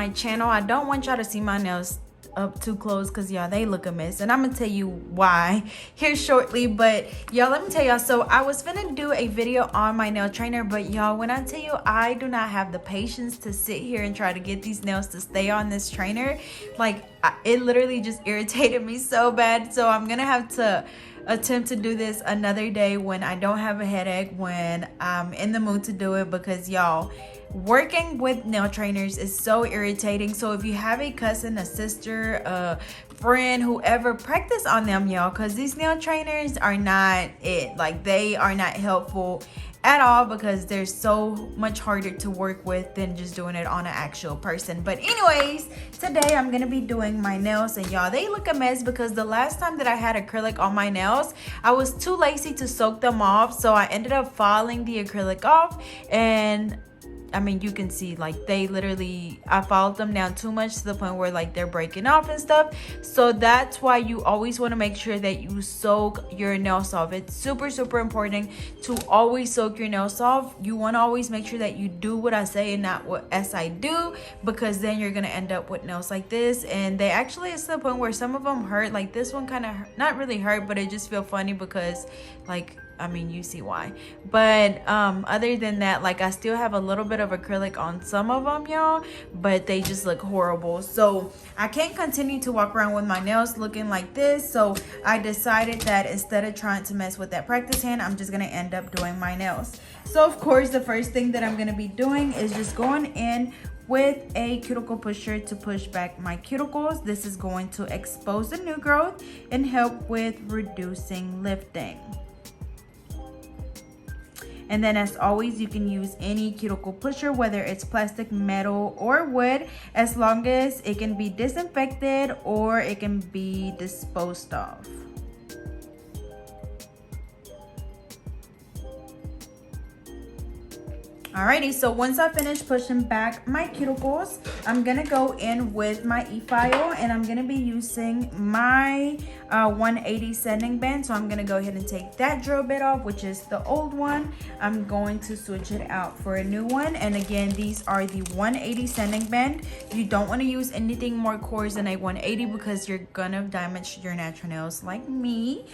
my channel. I don't want y'all to see my nails up too close because y'all, they look a mess, and I'm gonna tell you why here shortly. But y'all, let me tell y'all, so I was gonna do a video on my nail trainer, but y'all, when I tell you I do not have the patience to sit here and try to get these nails to stay on this trainer, like it literally just irritated me so bad. So I'm gonna have to attempt to do this another day when I don't have a headache, when I'm in the mood to do it, because y'all, working with nail trainers is so irritating. So if you have a cousin, a sister, a friend, whoever, practice on them, y'all, because these nail trainers are not it. Like, they are not helpful at all, because they're so much harder to work with than just doing it on an actual person. But anyways, today I'm gonna be doing my nails, and y'all, they look a mess because the last time that I had acrylic on my nails, I was too lazy to soak them off, so I ended up filing the acrylic off. And I mean, you can see, like, they literally, I followed them down too much to the point where, like, they're breaking off and stuff. So that's why you always want to make sure that you soak your nails off. It's super, super important to always soak your nails off. You want to always make sure that you do what I say and not what as I do, because then you're going to end up with nails like this. And they actually, it's to the point where some of them hurt. Like, this one kind of, not really hurt, but it just feel funny because, like, I mean, you see why. But other than that, like, I still have a little bit of acrylic on some of them, y'all, but they just look horrible. So I can't continue to walk around with my nails looking like this. So I decided that instead of trying to mess with that practice hand, I'm just gonna end up doing my nails. So of course, the first thing that I'm gonna be doing is just going in with a cuticle pusher to push back my cuticles. This is going to expose the new growth and help with reducing lifting. And then, as always, you can use any cuticle pusher, whether it's plastic, metal, or wood, as long as it can be disinfected or it can be disposed of. Alrighty, so once I finish pushing back my cuticles, I'm gonna go in with my e-file, and I'm gonna be using my 180 sanding band. So I'm gonna go ahead and take that drill bit off, which is the old one. I'm going to switch it out for a new one. And again, these are the 180 sanding band. You don't want to use anything more coarse than a 180 because you're gonna damage your natural nails like me.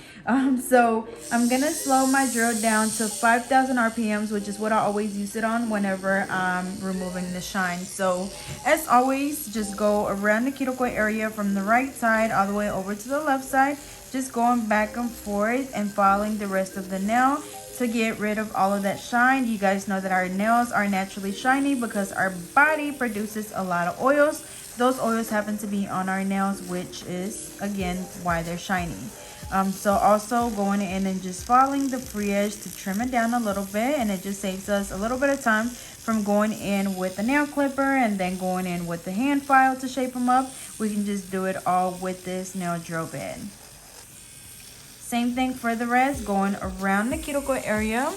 So I'm gonna slow my drill down to 5,000 RPMs, which is what I always use it on whenever I'm removing the shine. So as always, just go around the cuticle area from the right side all the way over to the left side, just going back and forth and following the rest of the nail to get rid of all of that shine. You guys know that our nails are naturally shiny because our body produces a lot of oils. Those oils happen to be on our nails, which is again why they're shiny. So also going in and just following the free edge to trim it down a little bit, and it just saves us a little bit of time from going in with the nail clipper and then going in with the hand file to shape them up. We can just do it all with this nail drill bit. Same thing for the rest, going around the cuticle area.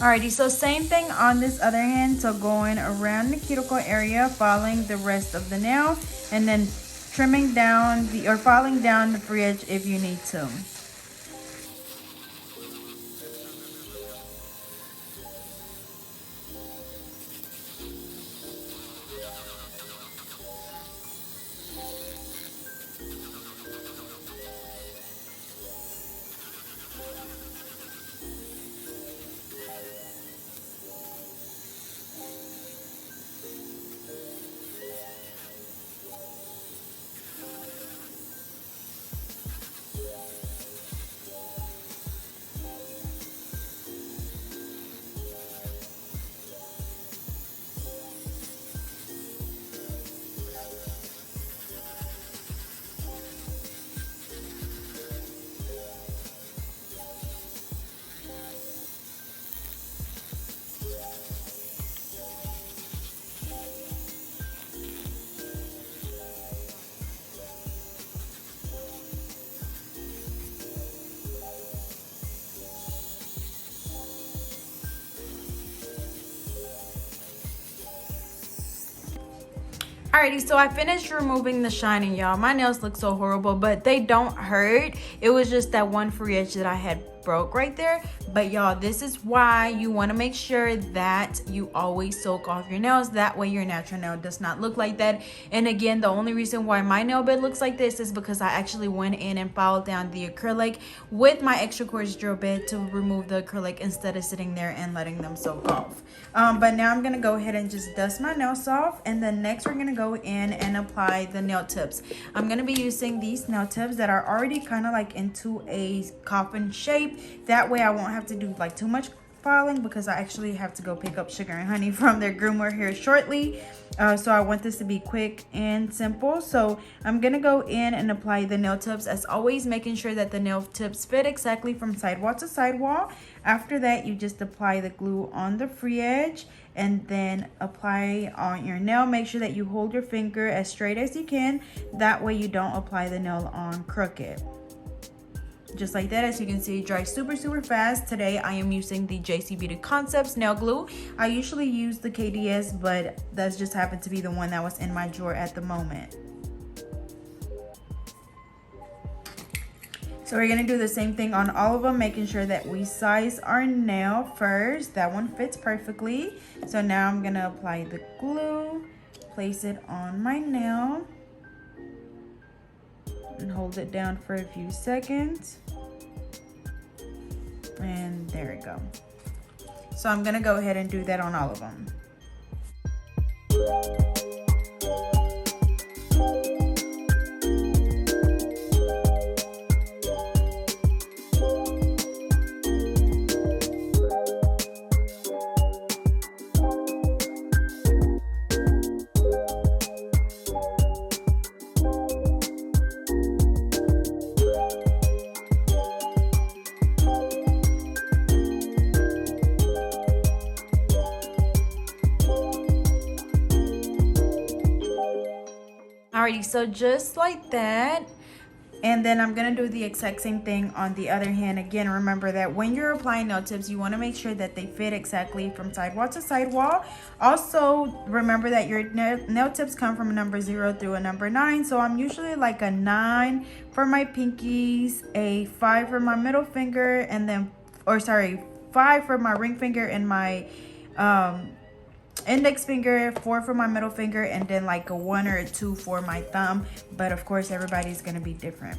Alrighty, so same thing on this other hand. So going around the cuticle area, following the rest of the nail, and then trimming down the, or filing down the free edge if you need to. Alrighty, so I finished removing the shining, y'all. My nails look so horrible, but they don't hurt. It was just that one free edge that I had broke right there. But y'all, this is why you want to make sure that you always soak off your nails. That way your natural nail does not look like that. And again, the only reason why my nail bed looks like this is because I actually went in and filed down the acrylic with my extra coarse drill bit to remove the acrylic instead of sitting there and letting them soak off. But now I'm gonna go ahead and just dust my nails off, and then next we're gonna go in and apply the nail tips. I'm gonna be using these nail tips that are already kind of like into a coffin shape. That way I won't have to do like too much filing, because I actually have to go pick up Sugar and Honey from their groomer here shortly. So I want this to be quick and simple. So I'm gonna go in and apply the nail tips, as always making sure that the nail tips fit exactly from sidewall to sidewall. After that, you just apply the glue on the free edge and then apply on your nail. Make sure that you hold your finger as straight as you can. That way you don't apply the nail on crooked. Just like that. As you can see, it dries super fast. Today I am using the JC Beauty Concepts nail glue. I usually use the KDS, but that's just happened to be the one that was in my drawer at the moment. So we're gonna do the same thing on all of them, making sure that we size our nail first. That one fits perfectly. So now I'm gonna apply the glue, place it on my nail, and hold it down for a few seconds. And there we go. So I'm gonna go ahead and do that on all of them. Alrighty, so just like that. And then I'm gonna do the exact same thing on the other hand. Again, remember that when you're applying nail tips, you wanna make sure that they fit exactly from sidewall to sidewall. Also, remember that your nail tips come from a number 0 through a number 9. So I'm usually like a 9 for my pinkies, a 5 for my middle finger, and then, 5 for my ring finger and my index finger, 4 for my middle finger, and then like a 1 or a 2 for my thumb. But of course everybody's gonna be different.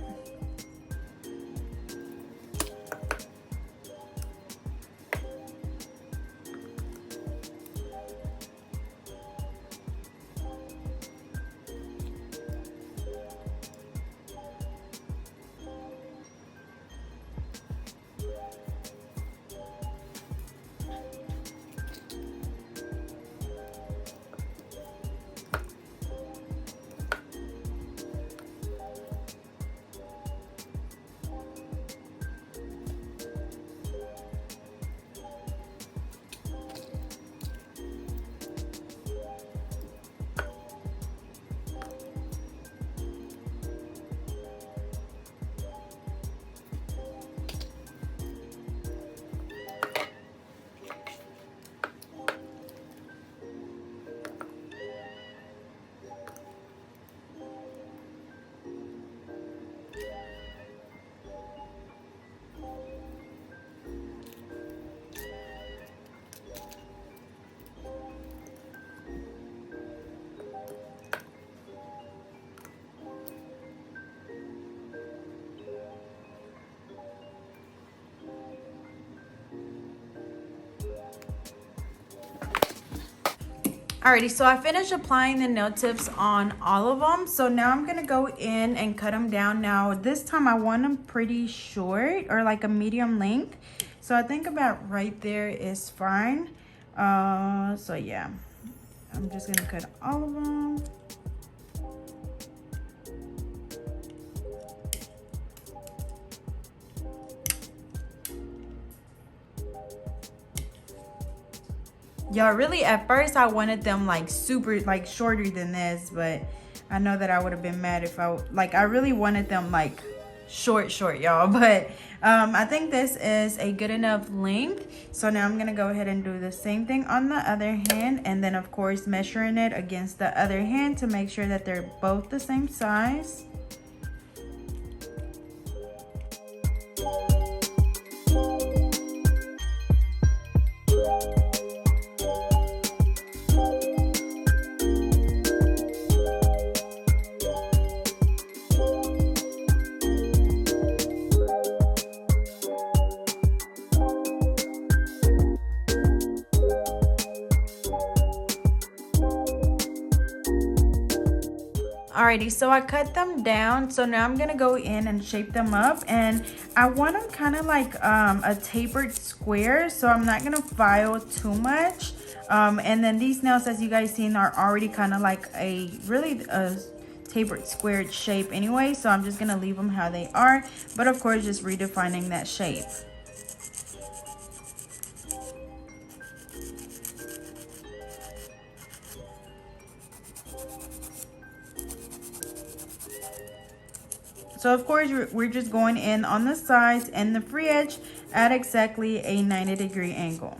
Alrighty, so I finished applying the nail tips on all of them. So now I'm gonna go in and cut them down. Now this time I want them pretty short, or like a medium length. So I think about right there is fine. So yeah, I'm just gonna cut all of them. Y'all, really at first I wanted them like super like shorter than this, but I know that I would have been mad if I really wanted them like short, y'all, but I think this is a good enough length. So now I'm gonna go ahead and do the same thing on the other hand, and then of course measuring it against the other hand to make sure that they're both the same size. Alrighty, so I cut them down. So now I'm gonna go in and shape them up, and I want them kind of like a tapered square, so I'm not gonna file too much. And then these nails, as you guys seen, are already kind of like a tapered squared shape anyway, so I'm just gonna leave them how they are, but of course just redefining that shape. So of course we're just going in on the sides and the free edge at exactly a 90-degree angle.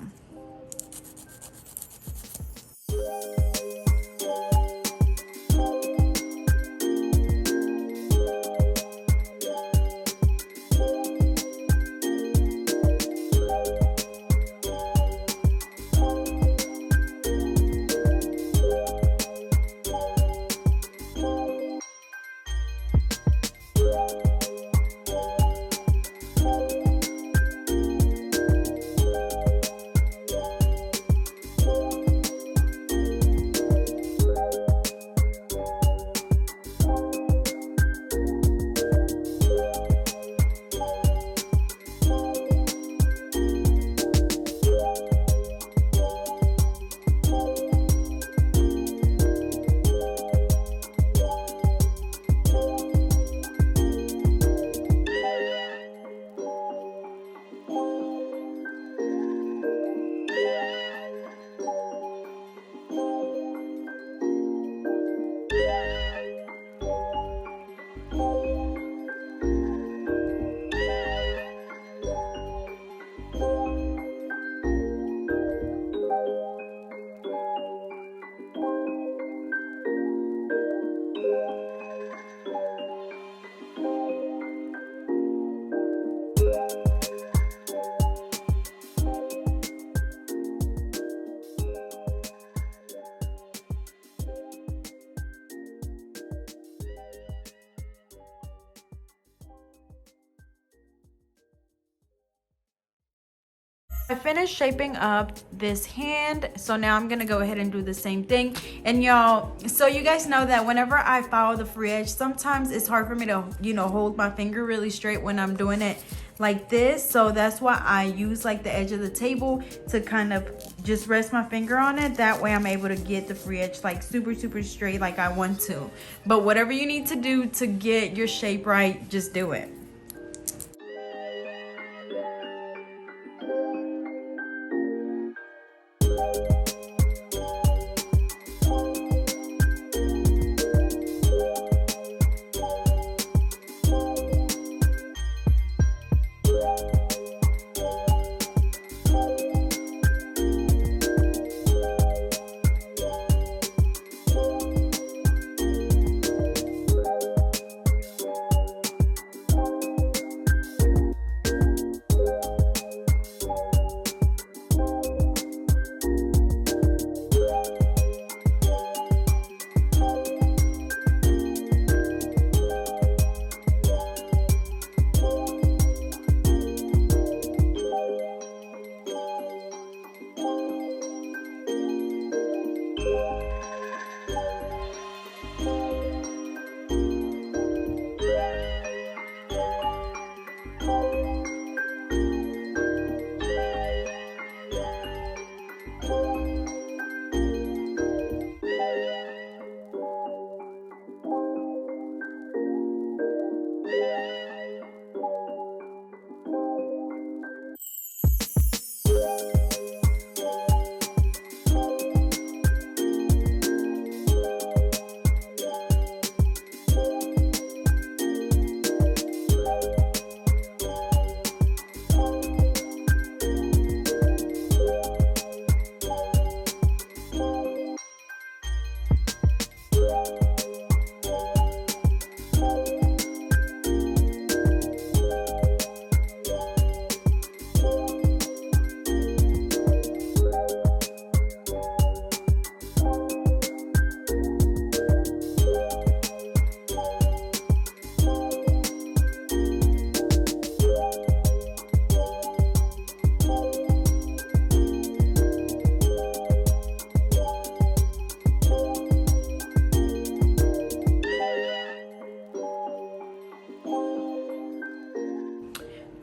I finished shaping up this hand, so now I'm gonna go ahead and do the same thing. And y'all, so you guys know that whenever I file the free edge, sometimes it's hard for me to, you know, hold my finger really straight when I'm doing it like this. So that's why I use like the edge of the table to kind of just rest my finger on it. That way I'm able to get the free edge like super straight like I want to. But whatever you need to do to get your shape right, just do it.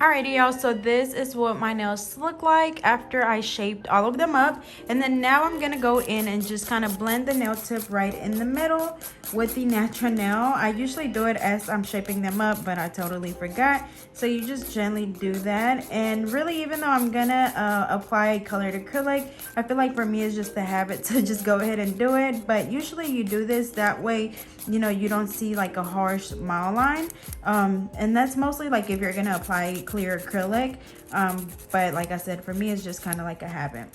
Alrighty, y'all, so this is what my nails look like after I shaped all of them up. And then now I'm gonna go in and just kind of blend the nail tip right in the middle with the natural nail. I usually do it as I'm shaping them up, but I totally forgot. So you just gently do that. And really, even though I'm gonna apply colored acrylic, I feel like for me it's just the habit to just go ahead and do it. But usually you do this that way, you know, you don't see like a harsh mile line. And that's mostly like if you're gonna apply clear acrylic, but like I said, for me it's just kind of like a habit.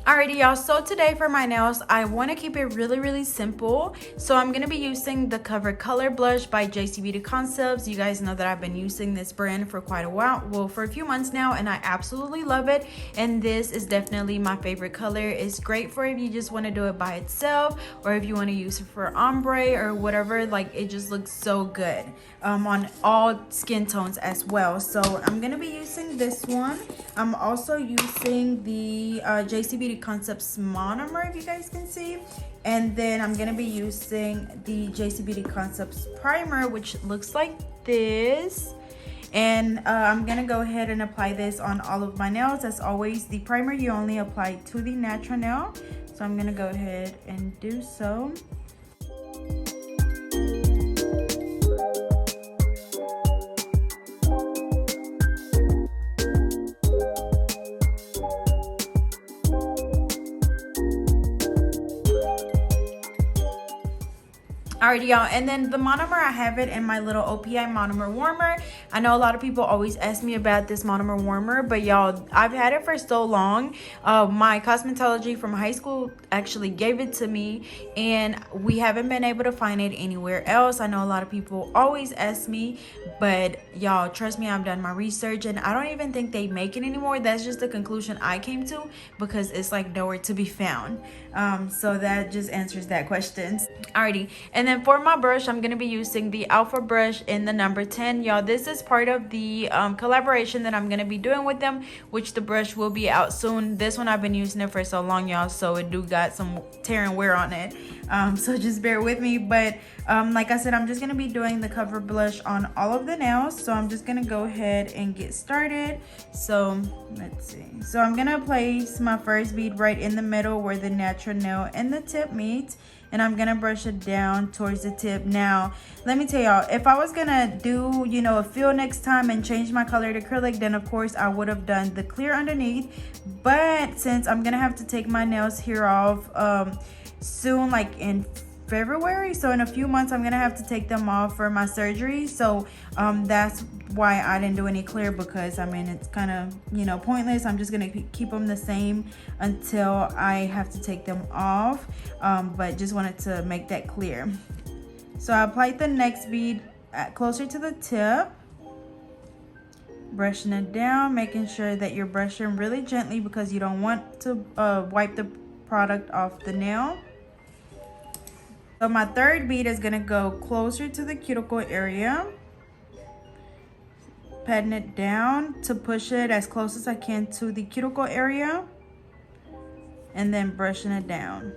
Alrighty, y'all, so today for my nails, I want to keep it really simple. So I'm going to be using the Cover Color Blush by JC Beauty Concepts. You guys know that I've been using this brand for quite a while, well, for a few months now, and I absolutely love it. And this is definitely my favorite color. It's great for if you just want to do it by itself, or if you want to use it for ombre or whatever. Like, it just looks so good on all skin tones as well. So I'm going to be using this one. I'm also using the JC Beauty Concepts Monomer, if you guys can see. And then I'm going to be using the JC Beauty Concepts Primer, which looks like this. And I'm going to go ahead and apply this on all of my nails. As always, the primer you only apply to the natural nail. So I'm going to go ahead and do so. Alrighty, y'all, and then the monomer, I have it in my little OPI monomer warmer. I know a lot of people always ask me about this monomer warmer, but y'all, I've had it for so long. My cosmetology from high school actually gave it to me, and we haven't been able to find it anywhere else. I know a lot of people always ask me, but y'all, trust me, I've done my research, and I don't even think they make it anymore. That's just the conclusion I came to, because it's like nowhere to be found. So that just answers that question. Alrighty, and then for my brush, I'm going to be using the Alpha brush in the number 10. Y'all, this is part of the collaboration that I'm going to be doing with them, which the brush will be out soon. This one, I've been using it for so long, y'all, so it do got some tear and wear on it. So just bear with me. But like I said, I'm just going to be doing the cover blush on all of the nails. So I'm just going to go ahead and get started. So let's see. So I'm going to place my first bead right in the middle where the natural nail and the tip meet. And I'm gonna brush it down towards the tip. Now, let me tell y'all, if I was gonna do, you know, a fill next time and change my color to acrylic, then of course I would have done the clear underneath. But since I'm gonna have to take my nails here off soon, like in February, so in a few months I'm gonna have to take them off for my surgery. So that's why I didn't do any clear, because I mean, it's kind of, you know, pointless. I'm just gonna keep them the same until I have to take them off, but just wanted to make that clear. So I applied the next bead closer to the tip, brushing it down, making sure that you're brushing really gently because you don't want to wipe the product off the nail. So my third bead is gonna go closer to the cuticle area, patting it down to push it as close as I can to the cuticle area, and then brushing it down.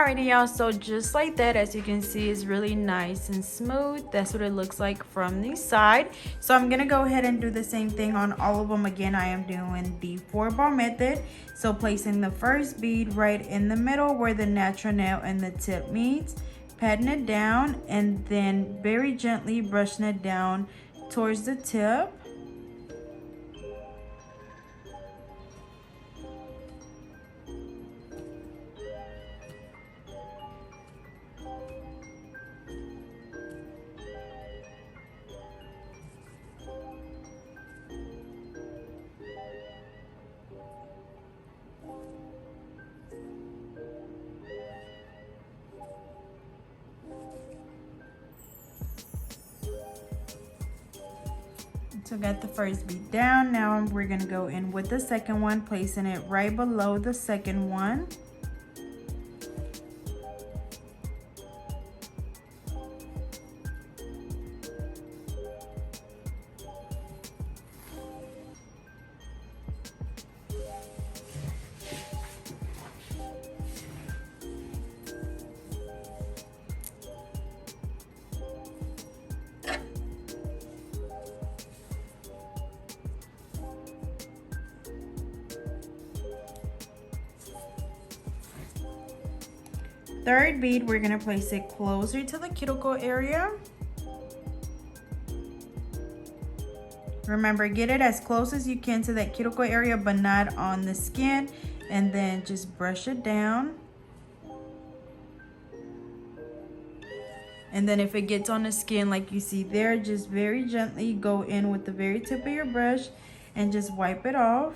Alrighty, y'all, so just like that, as you can see, it's really nice and smooth. That's what it looks like from the side. So I'm gonna go ahead and do the same thing on all of them. Again, I am doing the 4-ball method. So placing the first bead right in the middle where the natural nail and the tip meets, patting it down, and then very gently brushing it down towards the tip. So got the first bead down. Now we're gonna go in with the second one, placing it right below the second one. Third bead, we're gonna place it closer to the cuticle area. Remember, get it as close as you can to that cuticle area, but not on the skin. And then just brush it down. And then if it gets on the skin like you see there, just very gently go in with the very tip of your brush and just wipe it off.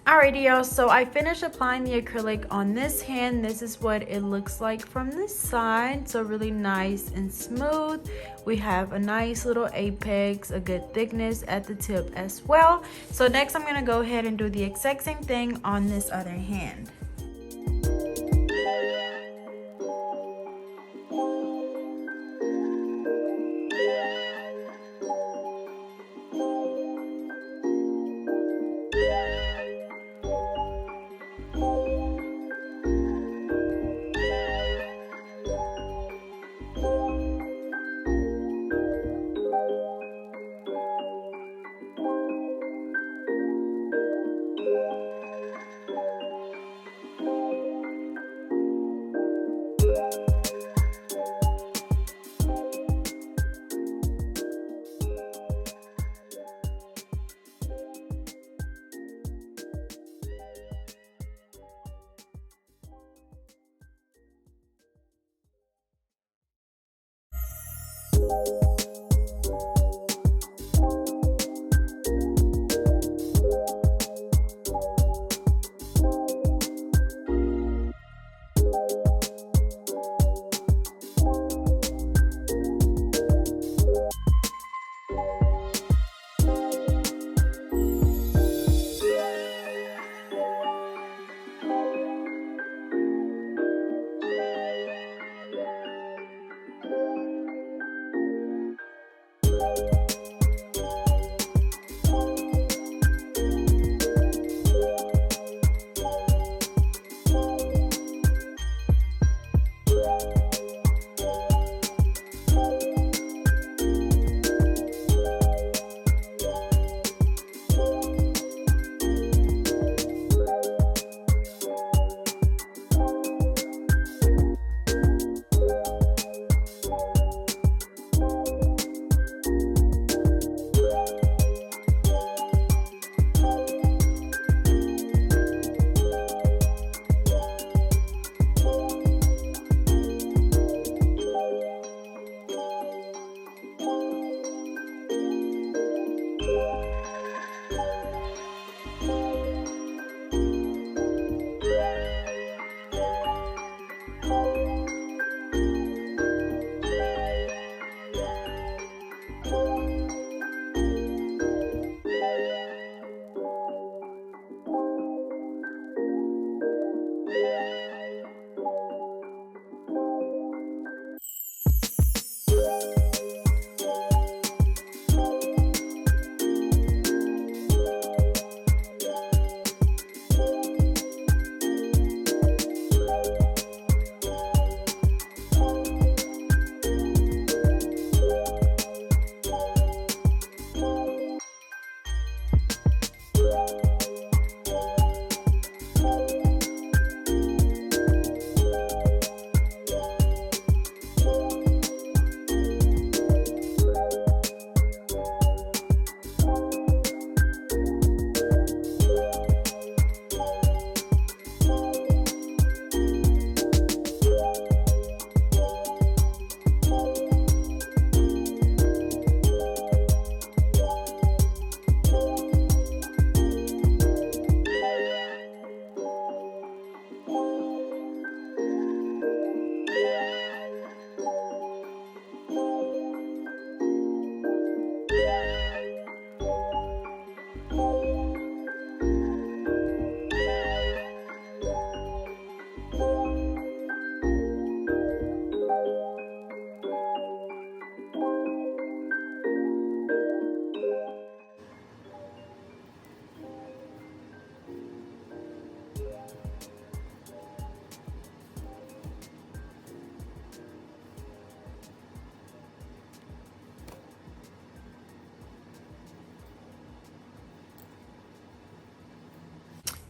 Alrighty, y'all, so I finished applying the acrylic on this hand. This is what it looks like from this side. So really nice and smooth. We have a nice little apex, a good thickness at the tip as well. So next I'm going to go ahead and do the exact same thing on this other hand.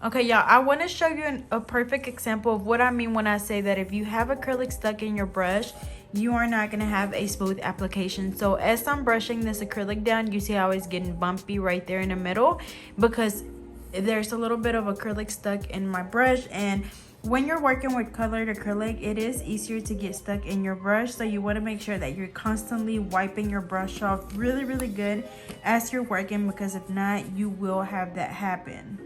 Okay, y'all, I want to show you a perfect example of what I mean when I say that if you have acrylic stuck in your brush, you are not going to have a smooth application. So as I'm brushing this acrylic down, you see how it's getting bumpy right there in the middle because there's a little bit of acrylic stuck in my brush, and When you're working with colored acrylic, it is easier to get stuck in your brush, so you want to make sure that you're constantly wiping your brush off really good as you're working, because if not, you will have that happen.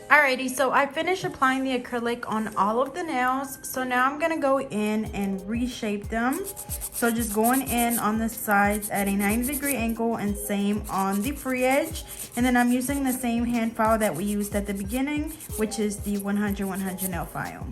Alrighty, so I finished applying the acrylic on all of the nails. So now I'm gonna go in and reshape them. So just going in on the sides at a 90-degree angle and same on the free edge. And then I'm using the same hand file that we used at the beginning, which is the 100-100 nail file.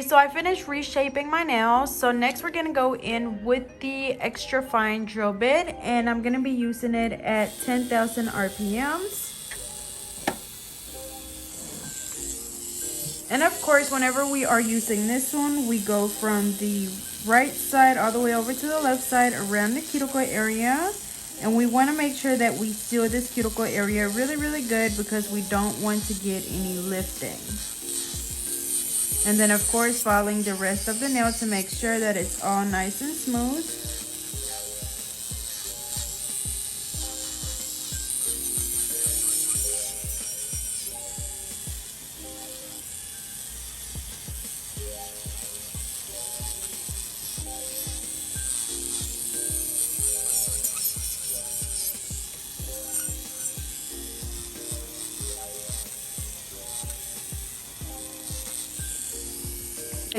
So I finished reshaping my nails. So next we're gonna go in with the extra fine drill bit, and I'm gonna be using it at 10,000 RPMs. And of course, whenever we are using this one, we go from the right side all the way over to the left side around the cuticle area. And we want to make sure that we seal this cuticle area really good, because we don't want to get any lifting. And then of course, following the rest of the nail to make sure that it's all nice and smooth.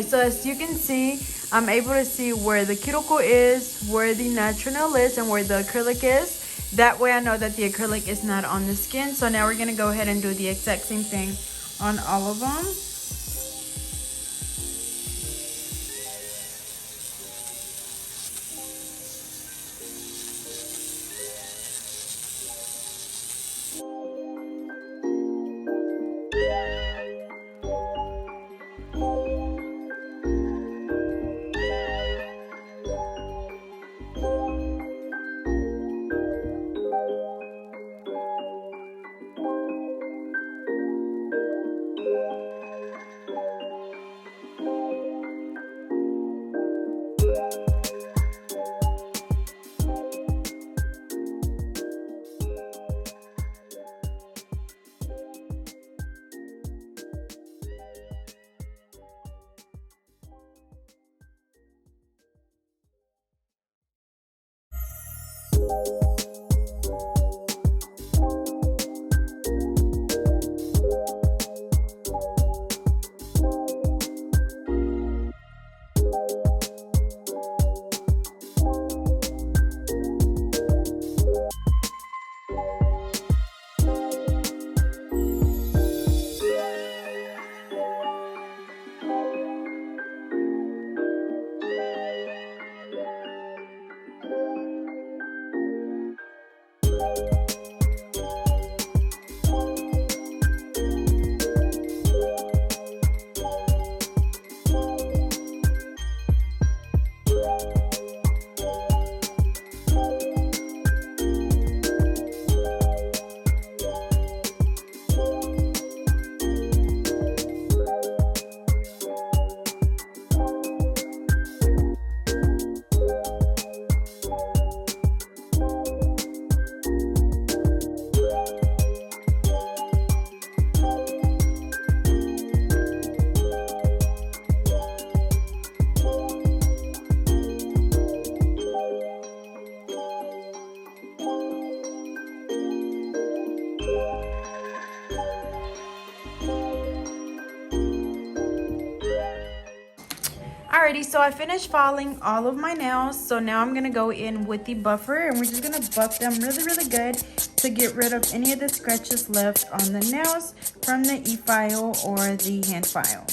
So as you can see, I'm able to see where the cuticle is, where the natural nail is, and where the acrylic is. That way I know that the acrylic is not on the skin. So now we're going to go ahead and do the exact same thing on all of them. Alrighty, so I finished filing all of my nails. So now I'm gonna go in with the buffer and we're just gonna buff them really good to get rid of any of the scratches left on the nails from the e-file or the hand file.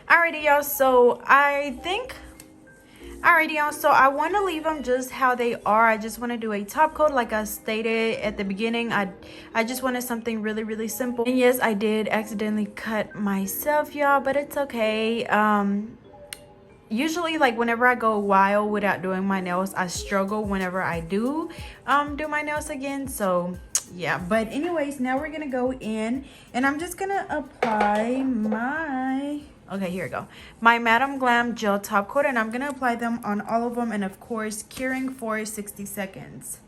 Alrighty, y'all, so I want to leave them just how they are. I just want to do a top coat like I stated at the beginning. I just wanted something really simple. And yes, I did accidentally cut myself, y'all, but it's okay. Usually, like, whenever I go a while without doing my nails, I struggle whenever I do my nails again. So yeah, but anyways, now we're gonna go in and I'm just gonna apply my my Madam Glam gel top coat, and I'm gonna apply them on all of them, and of course curing for 60 seconds.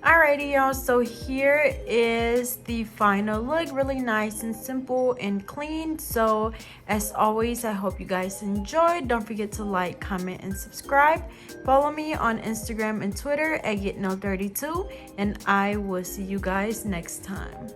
Alrighty, y'all, so here is the final look. Really nice and simple and clean. So as always, I hope you guys enjoyed. Don't forget to like, comment, and subscribe. Follow me on Instagram and Twitter at GetNail32, and I will see you guys next time.